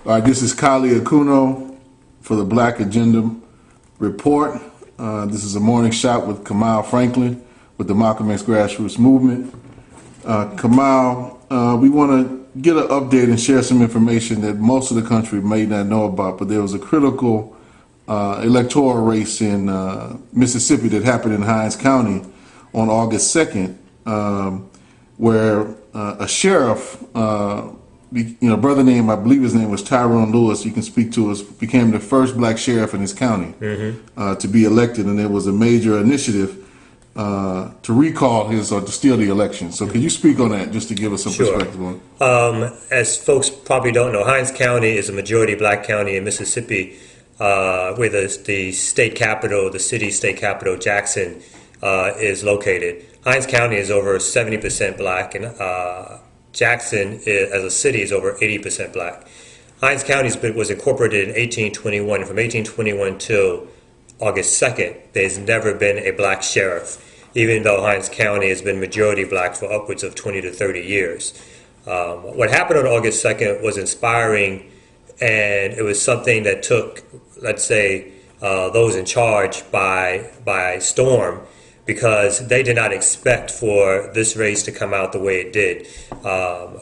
All right, this is Kali Akuno for the Black Agenda Report. This is a morning shot with Kamau Franklin with the Malcolm X Grassroots Movement. Kamau, we want to get an update and share some information that most of the country may not know about, but there was a critical electoral race in Mississippi that happened in Hinds County on August 2nd, where a sheriff, brother name, I believe his name was Tyrone, you can speak to us, became the first black sheriff in his county to be elected, and there was a major initiative to recall his or to steal the election. So could you speak on that just to give us some perspective on it? As folks probably don't know, Hinds County is a majority black county in Mississippi, where the state capital, the city state capital, Jackson, is located. Hinds County is over 70% black, and Jackson, as a city, is over 80% black. Hinds County was incorporated in 1821. From 1821 till August 2nd, there's never been a black sheriff, even though Hinds County has been majority black for upwards of 20 to 30 years. What happened on August 2nd was inspiring, and it was something that took, let's say, those in charge by storm, because they did not expect for this race to come out the way it did,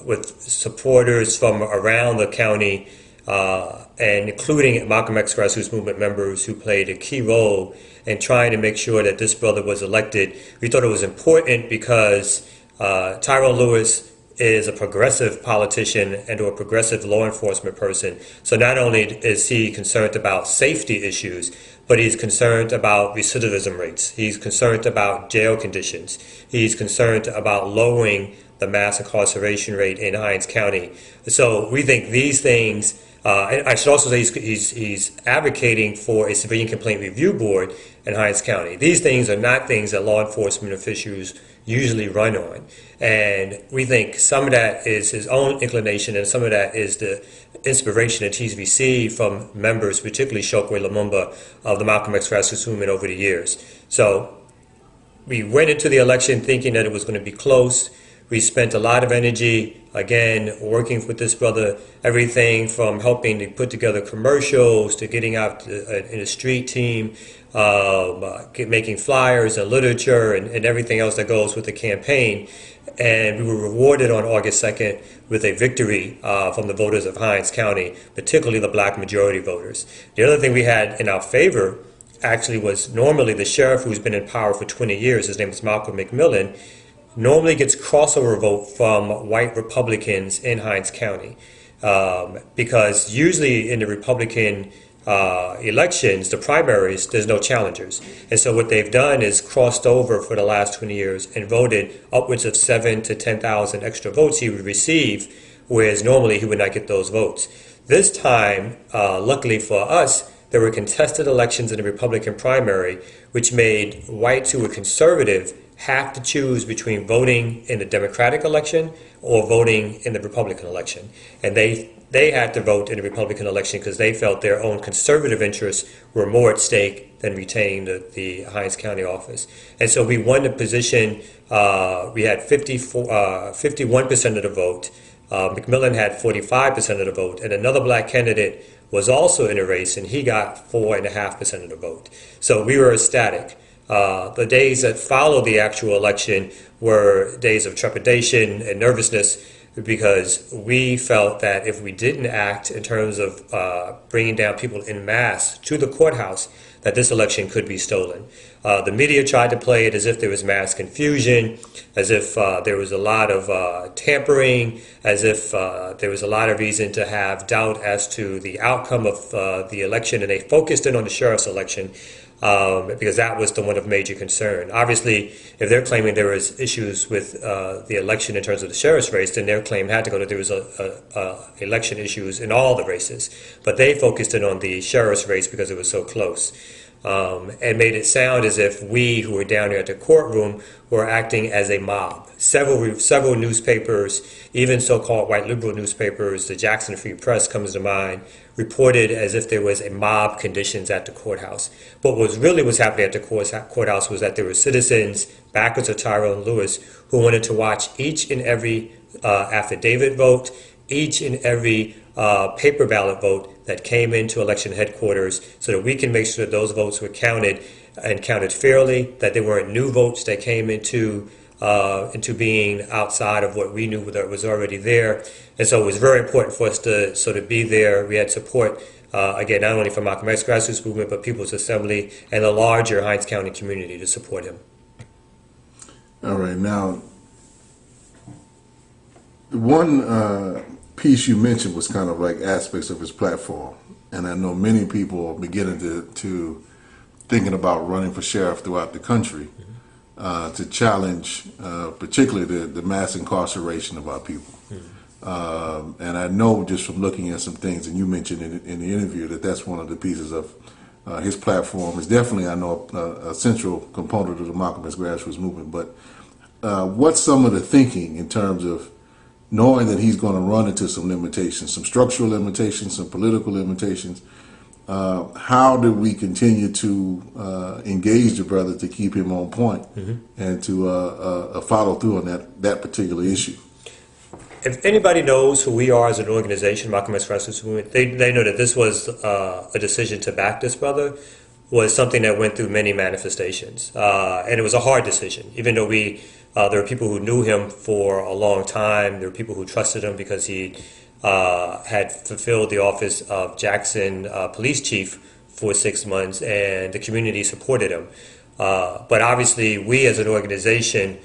with supporters from around the county, and including Malcolm X Grassroots Movement members who played a key role in trying to make sure that this brother was elected. We thought it was important because Tyrone Lewis is a progressive politician and a progressive law enforcement person. So not only is he concerned about safety issues, but he's concerned about recidivism rates. He's concerned about jail conditions. He's concerned about lowering the mass incarceration rate in Hinds County. So we think these things, and I should also say he's advocating for a civilian complaint review board in Hinds County. These things are not things that law enforcement officials usually run on. And we think some of that is his own inclination, and some of that is the inspiration that he's received from members, particularly Chokwe Lumumba, of the Malcolm X Grassroots Movement over the years. So we went into the election thinking that it was going to be close. We spent a lot of energy, again, working with this brother, everything from helping to put together commercials to getting out in a street team, making flyers and literature and everything else that goes with the campaign. And we were rewarded on August 2nd with a victory from the voters of Hinds County, particularly the black majority voters. The other thing we had in our favor actually was normally the sheriff, who's been in power for 20 years, his name is Malcolm McMillan, normally gets crossover vote from white Republicans in Hinds County, because usually in the Republican elections, the primaries, there's no challengers. And so what they've done is crossed over for the last 20 years and voted upwards of 7,000 to 10,000 extra votes he would receive, whereas normally he would not get those votes. This time, luckily for us, there were contested elections in the Republican primary, which made whites who were conservative have to choose between voting in the Democratic election or voting in the Republican election. And they had to vote in the Republican election because they felt their own conservative interests were more at stake than retaining the Hinds County office. And so we won the position. We had 51% of the vote. McMillan had 45% of the vote, and another black candidate was also in a race, and he got 4.5% of the vote. So we were ecstatic. The days that followed the actual election were days of trepidation and nervousness, because we felt that if we didn't act in terms of bringing down people en masse to the courthouse, that this election could be stolen. The media tried to play it as if there was mass confusion, as if there was a lot of tampering, as if there was a lot of reason to have doubt as to the outcome of the election, and they focused in on the sheriff's election, because that was the one of major concern. Obviously, if they're claiming there was issues with the election in terms of the sheriff's race, then their claim had to go that there was election issues in all the races. But they focused in on the sheriff's race because it was so close. And made it sound as if we who were down here at the courtroom were acting as a mob. Several newspapers, even so-called white liberal newspapers, the Jackson Free Press comes to mind, reported as if there was a mob conditions at the courthouse. But what really was happening at the courthouse was that there were citizens, backers of Tyrone Lewis, who wanted to watch each and every affidavit vote, each and every paper ballot vote that came into election headquarters so that we can make sure that those votes were counted and counted fairly, that there weren't new votes that came into being outside of what we knew that was already there. And so it was very important for us to sort of be there. We had support, again, not only from Malcolm X Grassroots Movement, but People's Assembly and the larger Hinds County community to support him. All right, now, one piece you mentioned was kind of like aspects of his platform, and I know many people are beginning to thinking about running for sheriff throughout the country to challenge, particularly the mass incarceration of our people. And I know just from looking at some things, and you mentioned in the interview that that's one of the pieces of his platform. Is definitely, I know, a central component of the Malcolm X Grassroots movement. But what's some of the thinking in terms of knowing that he's going to run into some limitations, some structural limitations, some political limitations? How do we continue to engage the brother to keep him on point and to follow through on that particular issue? If anybody knows who we are as an organization, Malcolm X Grassroots Movement, they know that this was a decision to back this brother was something that went through many manifestations, and it was a hard decision. Even though there were people who knew him for a long time, there were people who trusted him because he had fulfilled the office of Jackson police chief for 6 months, and the community supported him. But obviously, we as an organization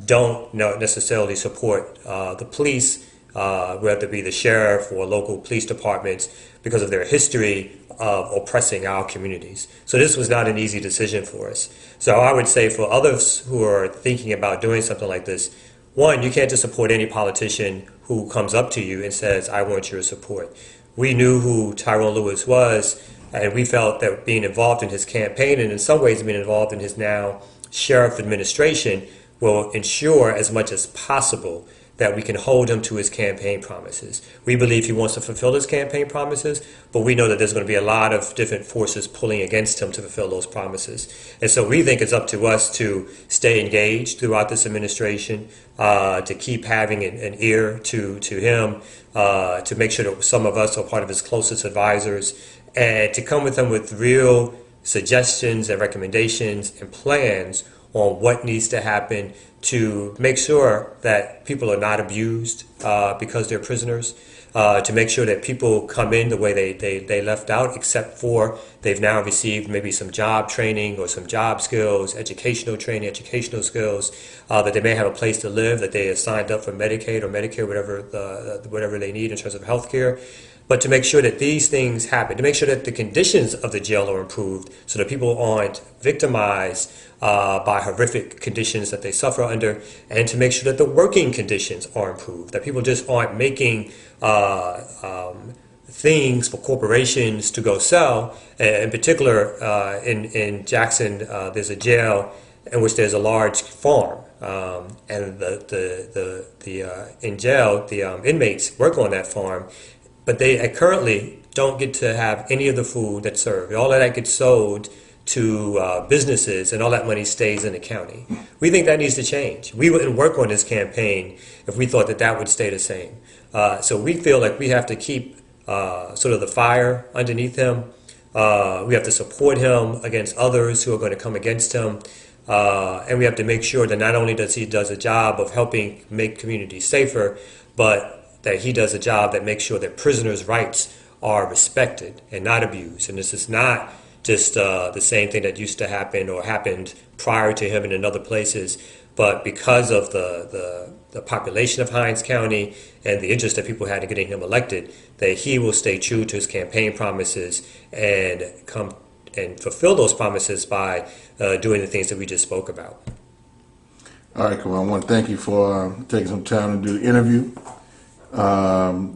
don't necessarily support the police, whether it be the sheriff or local police departments, because of their history of oppressing our communities. So this was not an easy decision for us. So I would say for others who are thinking about doing something like this, one, you can't just support any politician who comes up to you and says, I want your support. We knew who Tyrone Lewis was, and we felt that being involved in his campaign and in some ways being involved in his now sheriff administration will ensure as much as possible that we can hold him to his campaign promises. We believe he wants to fulfill his campaign promises, but we know that there's going to be a lot of different forces pulling against him to fulfill those promises. And so we think it's up to us to stay engaged throughout this administration, to keep having an ear to him, to make sure that some of us are part of his closest advisors, and to come with him with real suggestions and recommendations and plans on what needs to happen to make sure that people are not abused because they're prisoners, to make sure that people come in the way they left out, except for they've now received maybe some job training or some job skills, educational training, educational skills, that they may have a place to live, that they have signed up for Medicaid or Medicare, whatever they need in terms of health care. But to make sure that these things happen, to make sure that the conditions of the jail are improved so that people aren't victimized by horrific conditions that they suffer under, and to make sure that the working conditions are improved, that people just aren't making things for corporations to go sell. In particular, in Jackson, there's a jail in which there's a large farm, and in jail, the inmates work on that farm, but they currently don't get to have any of the food that's served. All of that gets sold to businesses, and all that money stays in the county. We think that needs to change. We wouldn't work on this campaign if we thought that would stay the same. So we feel like we have to keep sort of the fire underneath him. We have to support him against others who are going to come against him. And we have to make sure that not only does he does a job of helping make communities safer, but that he does a job that makes sure that prisoners' rights are respected and not abused. And this is not just the same thing that used to happen or happened prior to him and in other places, but because of the population of Hinds County and the interest that people had in getting him elected, that he will stay true to his campaign promises and come and fulfill those promises by doing the things that we just spoke about. All right, Kamau, I want to thank you for taking some time to do the interview.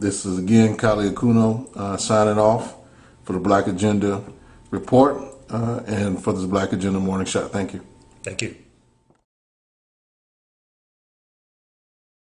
This is again Kali Akuno signing off for the Black Agenda Report and for this Black Agenda Morning Shot. Thank you. Thank you.